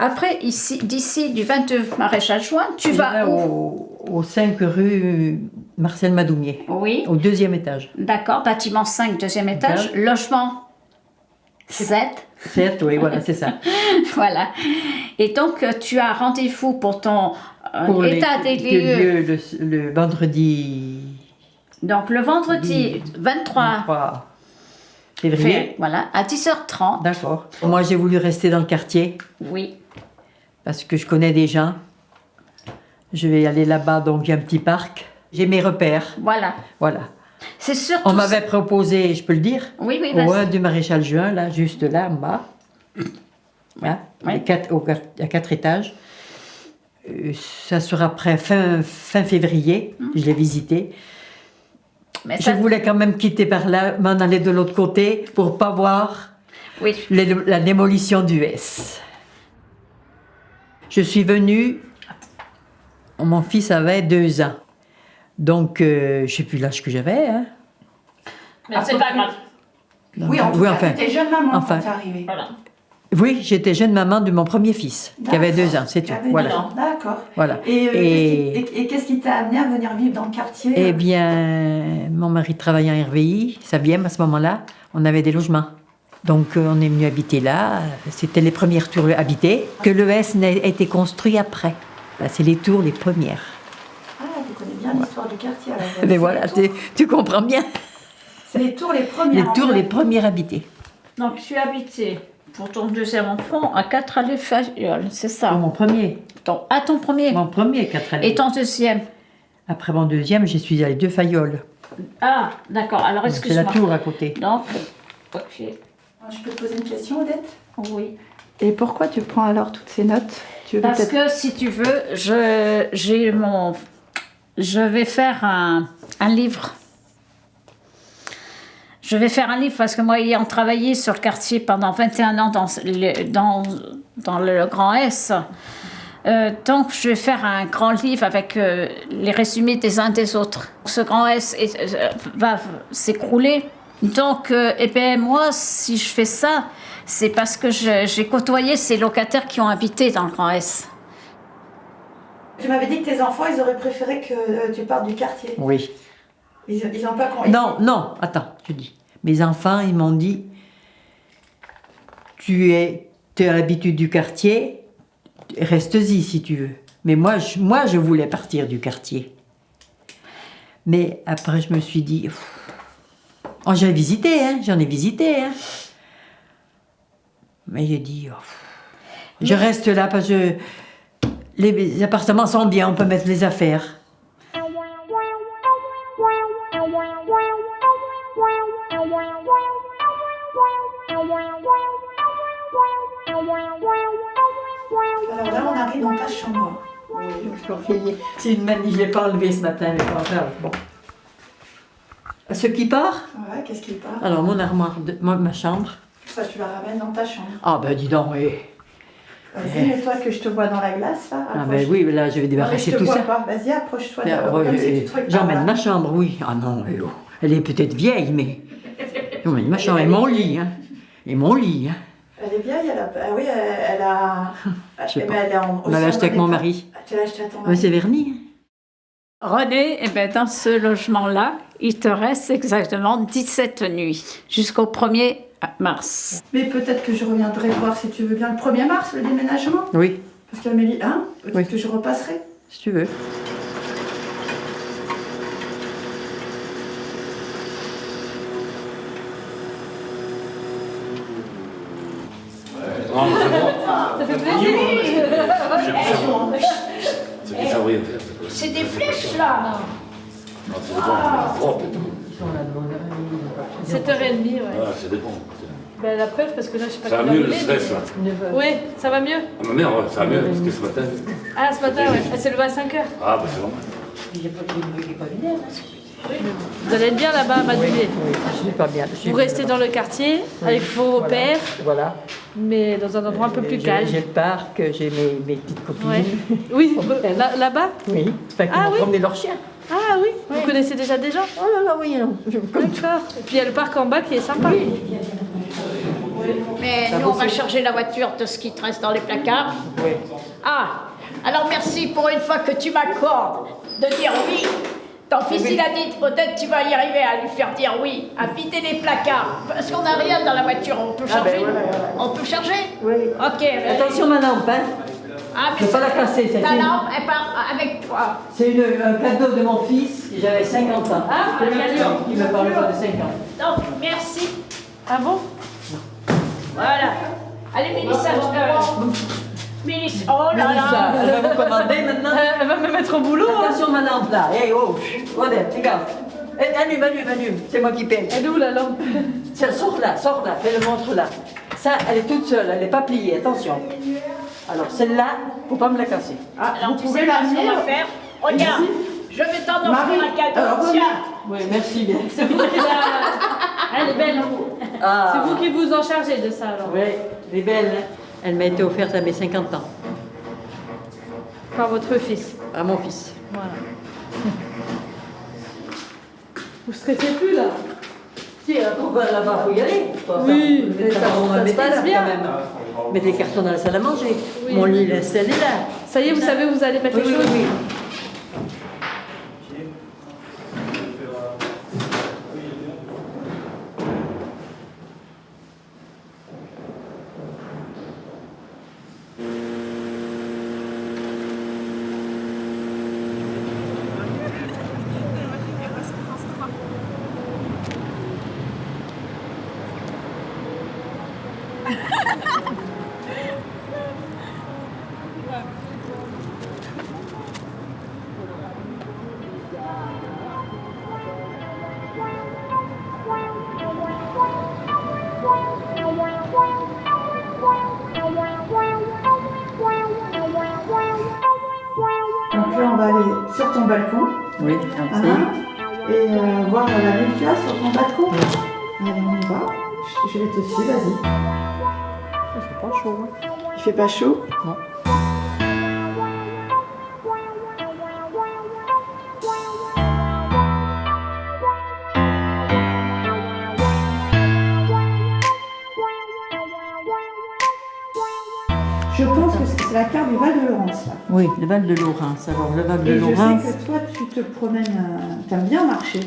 Après, d'ici du 22 Maréchal Juin, tu vas où? Au 5 rue Marcel Madoumier. Oui. Au 2e étage. D'accord, bâtiment 5, 2e étage. D'accord. Logement 7. 7, oui, voilà, c'est ça. Voilà. Et donc, tu as rendez-vous pour ton Pour état des lieux. le vendredi. Donc, le vendredi 23 février. Voilà, à 10h30. D'accord. Moi, j'ai voulu rester dans le quartier. Oui. Parce que je connais des gens. Je vais aller là-bas, donc il y a un petit parc. J'ai mes repères. Voilà. Voilà. C'est surtout... On m'avait proposé, je peux le dire, oui, au 1 du Maréchal Juin, là, juste là, en bas. Là, Oui. à 4 étages. Ça sera après fin février. Je l'ai visité. Mais Je voulais quand même quitter par là, m'en aller de l'autre côté pour pas voir oui. la démolition du S. Je suis venue, mon fils avait 2 ans. Donc, je ne sais plus l'âge que j'avais. Hein. Mais c'est pas grave. Non, oui, en tout cas, enfin, tu étais jeune maman enfin, quand t'es arrivée. Voilà. Oui, j'étais jeune maman de mon premier fils, qui avait 2 ans, c'est tout. Voilà. D'accord. Voilà. Et qu'est-ce qui t'a amené à venir vivre dans le quartier? Eh bien, mon mari travaillait en RVI, ça vient à ce moment-là, on avait des logements. Donc, on est venu habiter là, c'était les premières tours habitées, que le S a été construit après. Là, c'est les tours les premières. Ah, tu connais bien l'histoire du quartier. Alors, Mais voilà, tu comprends bien. C'est les tours les premières. Les tours les premières habitées. Donc, tu habitais pour ton deuxième enfant à 4 allées Fayolle, c'est ça? Pour mon premier. Ton premier? Mon premier, 4 allées. Et ton deuxième? Après mon deuxième, je suis allée 2 Fayolle. Ah, d'accord, alors C'est excuse-moi. la tour à côté. Donc, ok. Je peux te poser une question, Odette? Oui. Et pourquoi tu prends alors toutes ces notes? Parce que si tu veux, je vais faire un livre. Je vais faire un livre parce que moi, ayant travaillé sur le quartier pendant 21 ans dans le Grand S, donc je vais faire un grand livre avec les résumés des uns des autres. Ce Grand S va s'écrouler. Donc, eh bien, moi, si je fais ça, c'est parce que j'ai côtoyé ces locataires qui ont habité dans le Grand S. Tu m'avais dit que tes enfants, ils auraient préféré que tu partes du quartier. Oui. Ils n'ont pas... Non, attends, je dis. Mes enfants, ils m'ont dit, tu as l'habitude du quartier, reste-y si tu veux. Mais moi, je voulais partir du quartier. Mais après, je me suis dit, oh, j'en ai visité. Hein. Mais j'ai dit, je reste là parce que les appartements sont bien, on peut mettre les affaires. Alors là, on arrive dans ta chambre. C'est une manie, je ne l'ai pas enlevée ce matin, mais pas grave. Bon. Ce qui part? Ouais, qu'est-ce qui part? Alors, mon armoire, ma chambre. Ça, tu la ramènes dans ta chambre. Ah ben dis donc, oui. Vas-y, mets-toi que je te vois dans la glace, là. Ah ben oui, là, je vais débarrasser tout ça. Vas-y, approche-toi. J'emmène ma chambre, oui. Ah non, elle est peut-être vieille, mais... J'emmène ma chambre et mon lit, hein. Et mon lit, hein. Elle est vieille, oui, elle a... Je sais pas. Elle est On l'a acheté avec mon mari. Tu l'as acheté à ton Oui, mari? c'est verni. René, eh ben, dans ce logement-là, il te reste exactement 17 nuits, jusqu'au 1er mars. Mais peut-être que je reviendrai voir, si tu veux bien, le 1er mars, le déménagement. Oui, Parce qu'Amélie, hein? Peut-être Oui. que je repasserai. si tu veux. Ça fait plaisir. C'est du fabrique en fait. C'est des flèches là. Non, c'est bon, propre et tout. 7h30, ouais. Ah, ça dépend. Ben, la preuve, parce que là, je sais pas Ça va quelle heure mieux le il est, stress là. mais- Oui, ça va mieux. Ah, ma mère, ouais, ça va mieux parce que ce matin. Ah, ce matin, ouais. Elle s'est levée à 5h. Ah, bah c'est normal. Vous allez être bien là-bas à Madouillet. Oui, je suis pas bien. Vous restez dans le quartier avec vos pères, Voilà. mais dans un endroit un peu plus calme. J'ai le parc, j'ai mes petites copines. Ouais. Oui, là-bas. Oui, c'est qui Ah vont oui. promener leurs chiens. Ah oui, vous connaissez déjà des gens? Oh là là, oui, non. D'accord. Et puis il y a le parc en bas qui est sympa. Oui, Mais Ça nous, on vaut va ce- charger la voiture de ce qui te reste dans les placards. Oui. Ah, alors merci pour une fois que tu m'accordes de dire oui. Ton fils, il a dit, peut-être tu vas y arriver à lui faire dire oui, à vider les placards. Parce qu'on n'a rien dans la voiture, on peut charger. voilà. On peut charger. Oui. Ok. Attention ma lampe, hein. Ah, Je ne vais pas la casser, ta celle-ci. lampe, elle part avec toi. C'est un cadeau de mon fils, j'avais 50 ans. Ah, C'est le cadeau. client qui me parle pas de 5 ans. Donc, merci. Ah bon? Voilà. Allez, Mélissa. Mélissa, oh là Mélissa, là. elle va vous commander maintenant. Elle va me mettre au boulot. Hein. Attention ma lampe là. Hey, oh, Odette, fais gaffe. Allume. C'est moi qui paye. Elle est où la lampe? Tiens, sors là, fais le montre là. Ça, elle est toute seule, elle n'est pas pliée, attention. Alors celle-là, faut pas me la casser. Ah, Alors, vous tu pouvez sais pas ce qu'on l'amener va faire. Regarde, je vais t'en offrir Marie, un cadeau. alors, Tiens. Oui, merci bien. C'est vous qui Elle est belle. Ah, C'est vous qui vous en chargez de ça alors. Oui, elle est belle. Hein. Elle m'a été offerte à mes 50 ans, Par votre fils. à mon fils. Voilà. Vous stressez plus là? Si, on va là-bas, faut y aller. Oui, mais ça se passe bien. Quand même. Mettre les cartons dans la salle à manger. Oui. Mon lit, il est installé là. Ça y est, vous savez où vous allez mettre Oui, les oui, choses? oui. Donc là, on va aller sur ton balcon Oui, hein, et voir la vue que tu as sur ton balcon. Allez, on y va. Je vais te suivre, vas-y. c'est pas chaud. Hein. Il fait pas chaud? Non. Je pense que c'est la carte du Val de Laurence. Là. Oui, le Val de Laurence. Alors, le Val de Et je Laurence. sais que toi, tu te promènes, t'aimes bien marcher.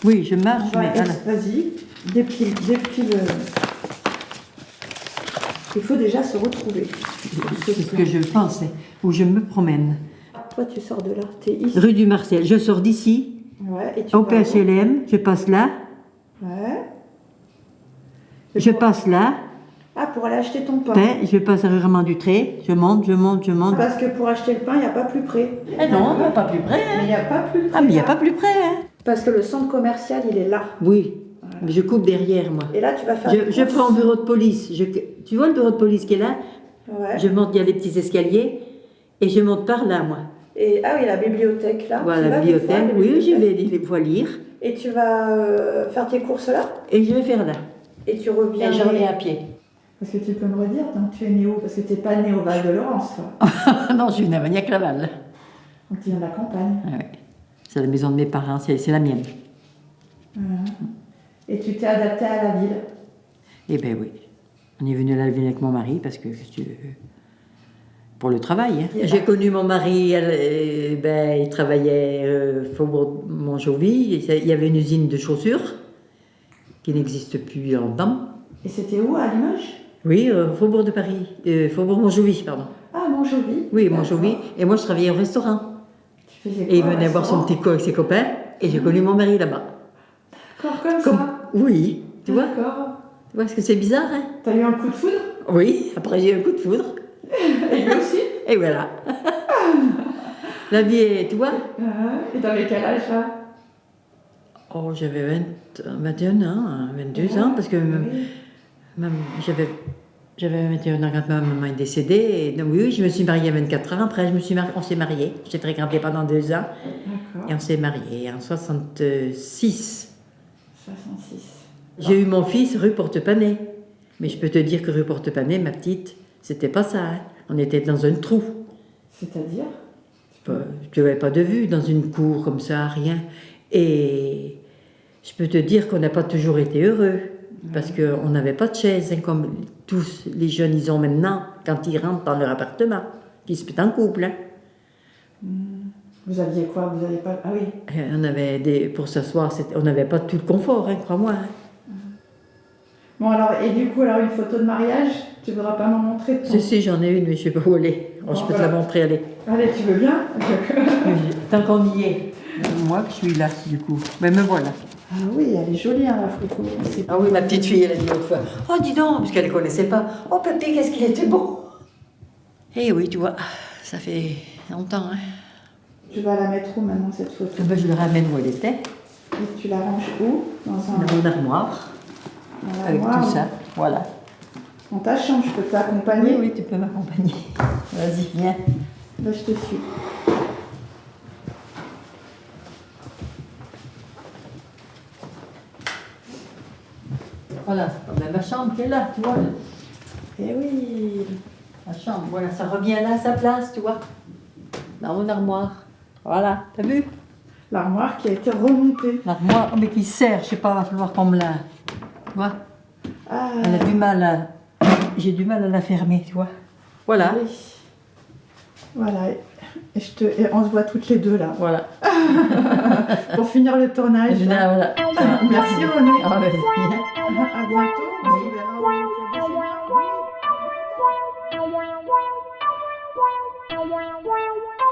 Oui, je marche, On va mais voilà. Vas-y, dépile. Il faut déjà se retrouver. C'est ce que je pense, hein, où je me promène. Toi, tu sors de là, t'es ici. Rue du Marcel. Je sors d'ici, Ouais, et tu au vas où? PHLM, je passe là, Ouais. je passe là, Ah, pour aller acheter ton pain. je passe à rue Ramand Dutré, je monte. Parce que pour acheter le pain, il n'y a pas plus près. Eh non, pas plus près. Mais il n'y a pas plus près. Ah, mais il n'y a là. pas plus près. Hein. Parce que le centre commercial, il est là. Oui, mais je coupe derrière, moi. Et là, tu vas faire. Je des courses. prends le bureau de police. Tu vois le bureau de police qui est là? Ouais. Je monte, il y a les petits escaliers, et je monte par là, moi. Et ah oui, la bibliothèque là. Voilà, Tu la vas des fois, bibliothèque. la Oui, j'y bibliothèque. vais les fois lire, Et tu vas faire tes courses là. et je vais faire là. Et tu reviens. Et je reviens à pied. Parce que tu peux me redire, donc tu es né où? Parce que tu n'es pas né au Val de Laurence, toi. Non, je suis à Magnac-Laval. Donc tu viens de la campagne. Ah ouais. C'est la maison de mes parents, c'est la mienne. Voilà. Et tu t'es adapté à la ville. Eh bien oui. On est venu à la ville avec mon mari parce que pour le travail. Hein. J'ai connu mon mari, il travaillait Faubourg Montjoly. Il y avait une usine de chaussures qui n'existe plus en temps. Et c'était où, à Limoges? Oui, Faubourg de Paris. Faubourg Montjoly, pardon. Ah, Montjoly. Oui, Montjoly. Et moi, je travaillais au restaurant. Tu faisais quoi? Et il au venait voir son restaurant? petit co avec ses copains. Et j'ai connu mon mari là-bas. D'accord, comme ça. Oui, tu vois. D'accord. Tu vois ce que c'est bizarre, hein? T'as eu un coup de foudre? Oui, après j'ai eu un coup de foudre. Et lui aussi? Et voilà. La vie est, tu vois. Et t'avais quel âge là? Oh, j'avais 21 ans, 22 ans, parce que j'avais 21 ans quand ma maman est décédée. Et donc oui, je me suis mariée à 24 ans. Après, on s'est mariés. J'ai fréquenté pendant 2 ans. D'accord. Et on s'est mariés en 66. 66. J'ai eu mon fils rue Porte-Panet. Mais je peux te dire que rue Porte-Panet, ma petite, c'était pas ça. Hein. On était dans un trou. C'est-à-dire? Tu n'avais pas de vue dans une cour comme ça, rien. Et je peux te dire qu'on n'a pas toujours été heureux. Parce qu'on n'avait pas de chaise, hein, comme tous les jeunes ils ont maintenant, quand ils rentrent dans leur appartement, qui se mettent en couple. Hein. Vous aviez quoi? Vous n'aviez pas... Ah oui. On avait pour s'asseoir, on n'avait pas tout le confort, hein, crois-moi. Hein. Bon alors, et du coup, alors une photo de mariage, tu voudras pas m'en montrer ton... Si, j'en ai une, mais je ne sais pas où elle est. Alors, je peux te la montrer, allez. Allez, tu veux bien? Tant qu'on y est. Moi, je suis là, du coup. Mais me voilà. Ah oui, elle est jolie, hein, la photo. Ah oui, ma petite fille, elle a dit l'autre fois. Oh, dis donc, parce qu'elle ne connaissait pas. Oh, papy, qu'est-ce qu'il était beau. Eh oui, tu vois, ça fait longtemps. Hein. Tu vas la mettre où maintenant, cette photo? Ah ben, je le ramène où elle était, Et tu la ranges où? Dans dans mon armoire, dans avec l'armoire, tout ça. Voilà. Dans ta chambre, je peux t'accompagner? Oui, tu peux m'accompagner. Vas-y, viens. Là, je te suis. Voilà, ben, ma chambre qui est là, tu vois. Eh oui. Ma chambre, voilà, ça revient là à sa place, tu vois. Dans mon armoire. Voilà, t'as vu? L'armoire qui a été remontée. L'armoire, mais qui sert, je sais pas, il va falloir qu'on me la... Tu vois? Ah, Elle a du mal à... J'ai du mal à la fermer, tu vois. Voilà. oui. Voilà. Et on se voit toutes les deux là. Voilà. Pour finir le tournage. Là, voilà. Merci René. Ah, vas-y. À bientôt. On se verra au Club des Seigneurs. Oui. Wow.